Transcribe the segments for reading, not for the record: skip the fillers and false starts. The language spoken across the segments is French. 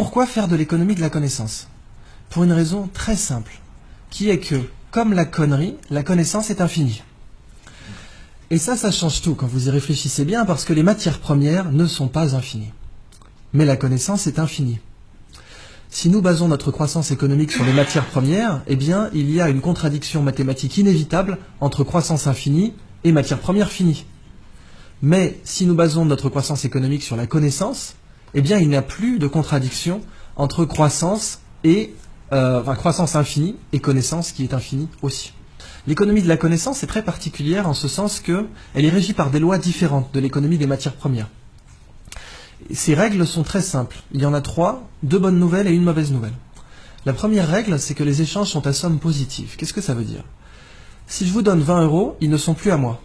Pourquoi faire de l'économie de la connaissance? Pour une raison très simple, qui est que, comme la connerie, la connaissance est infinie. Et ça change tout quand vous y réfléchissez bien, parce que les matières premières ne sont pas infinies. Mais la connaissance est infinie. Si nous basons notre croissance économique sur les matières premières, eh bien, il y a une contradiction mathématique inévitable entre croissance infinie et matières premières finies. Mais si nous basons notre croissance économique sur la connaissance, eh bien, il n'y a plus de contradiction entre croissance et croissance infinie et connaissance qui est infinie aussi. L'économie de la connaissance est très particulière en ce sens qu'elle est régie par des lois différentes de l'économie des matières premières. Ces règles sont très simples. Il y en a 3, 2 bonnes nouvelles et une mauvaise nouvelle. La première règle, c'est que les échanges sont à somme positive. Qu'est-ce que ça veut dire? Si je vous donne 20 €, ils ne sont plus à moi.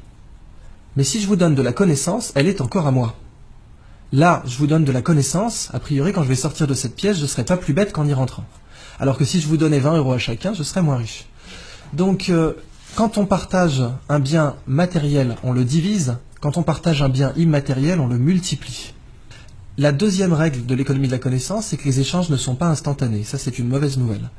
Mais si je vous donne de la connaissance, elle est encore à moi. Là, je vous donne de la connaissance, a priori, quand je vais sortir de cette pièce, je ne serai pas plus bête qu'en y rentrant. Alors que si je vous donnais 20 € à chacun, je serais moins riche. Donc, quand on partage un bien matériel, on le divise. Quand on partage un bien immatériel, on le multiplie. La deuxième règle de l'économie de la connaissance, c'est que les échanges ne sont pas instantanés. Ça, c'est une mauvaise nouvelle.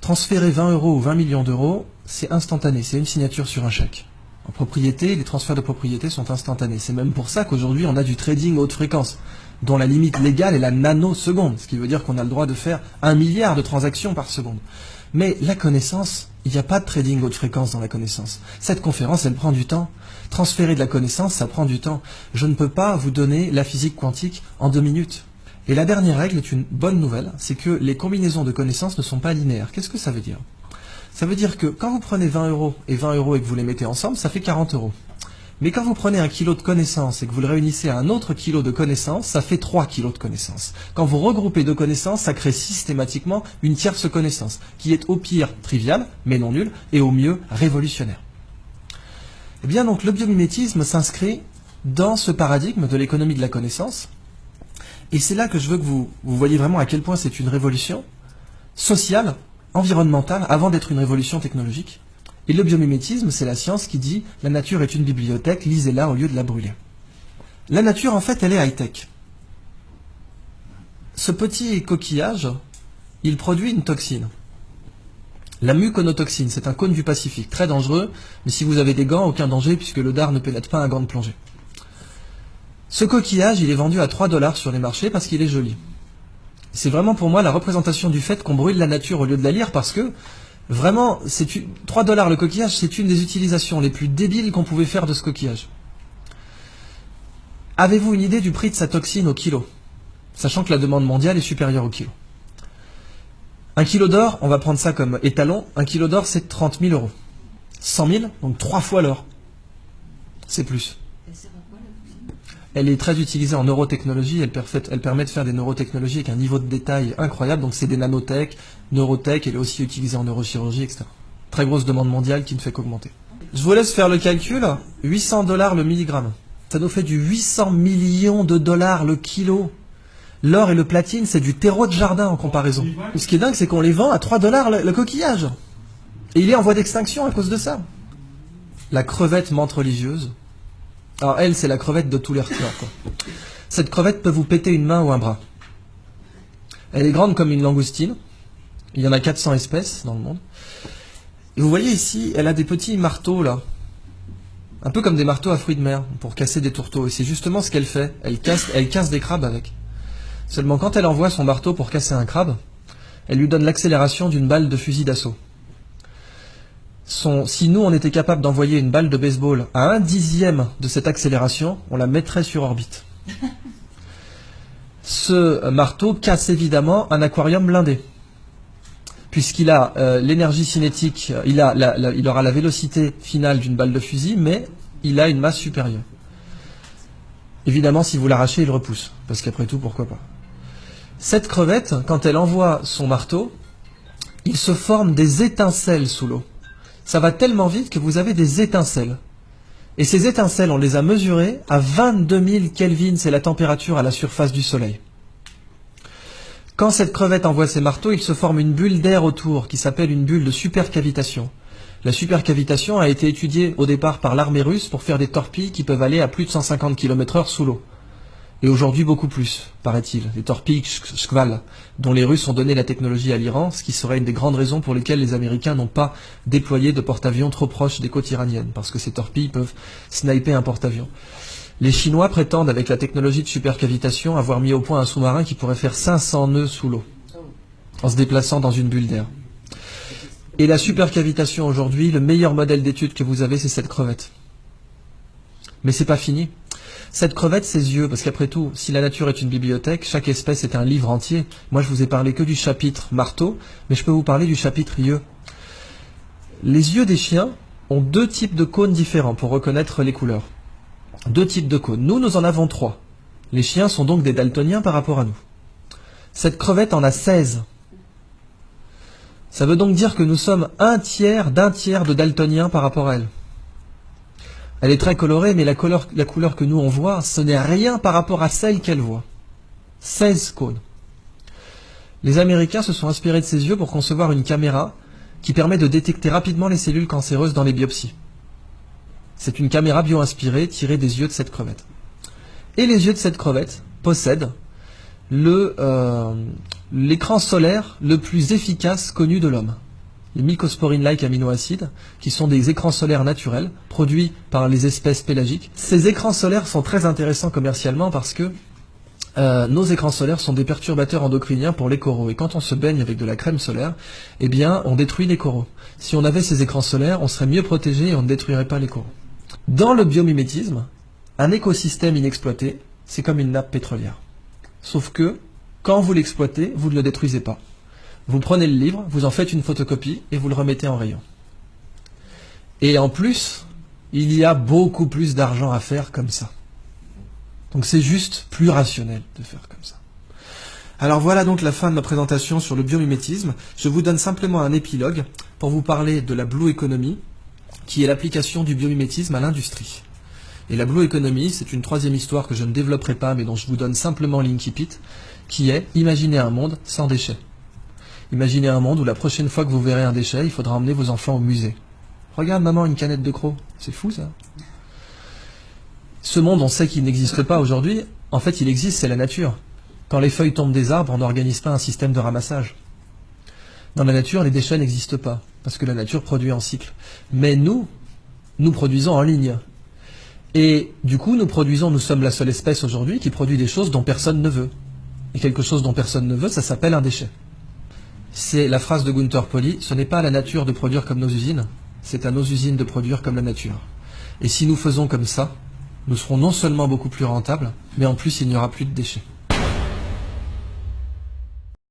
Transférer 20 € ou 20 millions d'euros, c'est instantané, c'est une signature sur un chèque. En propriété, les transferts de propriété sont instantanés. C'est même pour ça qu'aujourd'hui, on a du trading haute fréquence, dont la limite légale est la nanoseconde, ce qui veut dire qu'on a le droit de faire 1 milliard de transactions par seconde. Mais la connaissance, il n'y a pas de trading haute fréquence dans la connaissance. Cette conférence, elle prend du temps. Transférer de la connaissance, ça prend du temps. Je ne peux pas vous donner la physique quantique en 2 minutes. Et la dernière règle est une bonne nouvelle, c'est que les combinaisons de connaissances ne sont pas linéaires. Qu'est-ce que ça veut dire? Ça veut dire que quand vous prenez 20 € et 20 € et que vous les mettez ensemble, ça fait 40 €. Mais quand vous prenez 1 kilo de connaissances et que vous le réunissez à un autre kilo de connaissances, ça fait 3 kilos de connaissances. Quand vous regroupez 2 connaissances, ça crée systématiquement une tierce connaissance, qui est au pire triviale, mais non nulle, et au mieux révolutionnaire. Eh bien donc le biomimétisme s'inscrit dans ce paradigme de l'économie de la connaissance, et c'est là que je veux que vous voyez vraiment à quel point c'est une révolution sociale, environnementale, avant d'être une révolution technologique. Et le biomimétisme, c'est la science qui dit « la nature est une bibliothèque, lisez-la au lieu de la brûler ». La nature, en fait, elle est high-tech. Ce petit coquillage, il produit une toxine. La muconotoxine, c'est un cône du Pacifique, très dangereux, mais si vous avez des gants, aucun danger, puisque le dard ne pénètre pas un gant de plongée. Ce coquillage, il est vendu à 3 $ sur les marchés parce qu'il est joli. C'est vraiment pour moi la représentation du fait qu'on brûle la nature au lieu de la lire, parce que vraiment, 3 $ le coquillage, c'est une des utilisations les plus débiles qu'on pouvait faire de ce coquillage. Avez-vous une idée du prix de sa toxine au kilo? Sachant que la demande mondiale est supérieure au kilo. 1 kilo d'or, on va prendre ça comme étalon, 1 kilo d'or c'est 30 000 €. 100 000, donc 3 fois l'or. C'est plus. Elle est très utilisée en neurotechnologie, elle permet de faire des neurotechnologies avec un niveau de détail incroyable, donc c'est des nanotech, neurotech, elle est aussi utilisée en neurochirurgie, etc. Très grosse demande mondiale qui ne fait qu'augmenter. Je vous laisse faire le calcul, 800 $ le milligramme. Ça nous fait du 800 millions de dollars le kilo. L'or et le platine, c'est du terreau de jardin en comparaison. Ce qui est dingue, c'est qu'on les vend à 3 $ le coquillage. Et il est en voie d'extinction à cause de ça. La crevette menthe religieuse. Alors elle, c'est la crevette de tous les records, quoi. Cette crevette peut vous péter une main ou un bras. Elle est grande comme une langoustine. Il y en a 400 espèces dans le monde. Et vous voyez ici, elle a des petits marteaux là. Un peu comme des marteaux à fruits de mer, pour casser des tourteaux. Et c'est justement ce qu'elle fait. Elle casse des crabes avec. Seulement quand elle envoie son marteau pour casser un crabe, elle lui donne l'accélération d'une balle de fusil d'assaut. Si nous on était capable d'envoyer une balle de baseball à 1/10 de cette accélération, on la mettrait sur orbite. Ce marteau casse évidemment un aquarium blindé, puisqu'il a l'énergie cinétique, il aura la vélocité finale d'une balle de fusil, mais il a une masse supérieure. Évidemment, si vous l'arrachez, il repousse, parce qu'après tout, pourquoi pas. Cette crevette, quand elle envoie son marteau, il se forme des étincelles sous l'eau. Ça va tellement vite que vous avez des étincelles. Et ces étincelles, on les a mesurées à 22 000 Kelvin, c'est la température à la surface du Soleil. Quand cette crevette envoie ses marteaux, il se forme une bulle d'air autour, qui s'appelle une bulle de supercavitation. La supercavitation a été étudiée au départ par l'armée russe pour faire des torpilles qui peuvent aller à plus de 150 km/h sous l'eau. Et aujourd'hui beaucoup plus, paraît-il. Les torpilles Shkval, dont les Russes ont donné la technologie à l'Iran, ce qui serait une des grandes raisons pour lesquelles les Américains n'ont pas déployé de porte-avions trop proches des côtes iraniennes, parce que ces torpilles peuvent sniper un porte-avions. Les Chinois prétendent, avec la technologie de supercavitation, avoir mis au point un sous-marin qui pourrait faire 500 nœuds sous l'eau, en se déplaçant dans une bulle d'air. Et la supercavitation aujourd'hui, le meilleur modèle d'étude que vous avez, c'est cette crevette. Mais c'est pas fini. Cette crevette, ses yeux, parce qu'après tout, si la nature est une bibliothèque, chaque espèce est un livre entier. Moi, je vous ai parlé que du chapitre marteau, mais je peux vous parler du chapitre yeux. Les yeux des chiens ont 2 types de cônes différents pour reconnaître les couleurs. 2 types de cônes. Nous en avons 3. Les chiens sont donc des daltoniens par rapport à nous. Cette crevette en a 16. Ça veut donc dire que nous sommes un tiers d'un tiers de daltoniens par rapport à elle. Elle est très colorée, mais la couleur que nous on voit, ce n'est rien par rapport à celle qu'elle voit. 16 cônes. Les Américains se sont inspirés de ces yeux pour concevoir une caméra qui permet de détecter rapidement les cellules cancéreuses dans les biopsies. C'est une caméra bio-inspirée tirée des yeux de cette crevette. Et les yeux de cette crevette possèdent l'écran solaire le plus efficace connu de l'homme. Les mycosporine-like aminoacides, qui sont des écrans solaires naturels, produits par les espèces pélagiques. Ces écrans solaires sont très intéressants commercialement parce que nos écrans solaires sont des perturbateurs endocriniens pour les coraux. Et quand on se baigne avec de la crème solaire, eh bien, on détruit les coraux. Si on avait ces écrans solaires, on serait mieux protégé et on ne détruirait pas les coraux. Dans le biomimétisme, un écosystème inexploité, c'est comme une nappe pétrolière. Sauf que, quand vous l'exploitez, vous ne le détruisez pas. Vous prenez le livre, vous en faites une photocopie et vous le remettez en rayon. Et en plus, il y a beaucoup plus d'argent à faire comme ça. Donc c'est juste plus rationnel de faire comme ça. Alors voilà donc la fin de ma présentation sur le biomimétisme. Je vous donne simplement un épilogue pour vous parler de la Blue Economy, qui est l'application du biomimétisme à l'industrie. Et la Blue Economy, c'est une 3e histoire que je ne développerai pas, mais dont je vous donne simplement l'incipit, qui est imaginer un monde sans déchets. Imaginez un monde où la prochaine fois que vous verrez un déchet, il faudra emmener vos enfants au musée. Regarde maman, une canette de croc. C'est fou ça. Ce monde, on sait qu'il n'existe pas aujourd'hui. En fait, il existe, c'est la nature. Quand les feuilles tombent des arbres, on n'organise pas un système de ramassage. Dans la nature, les déchets n'existent pas, parce que la nature produit en cycle. Mais nous produisons en ligne. Et du coup, nous sommes la seule espèce aujourd'hui qui produit des choses dont personne ne veut. Et quelque chose dont personne ne veut, ça s'appelle un déchet. C'est la phrase de Gunther Pauli, ce n'est pas à la nature de produire comme nos usines, c'est à nos usines de produire comme la nature. Et si nous faisons comme ça, nous serons non seulement beaucoup plus rentables, mais en plus il n'y aura plus de déchets.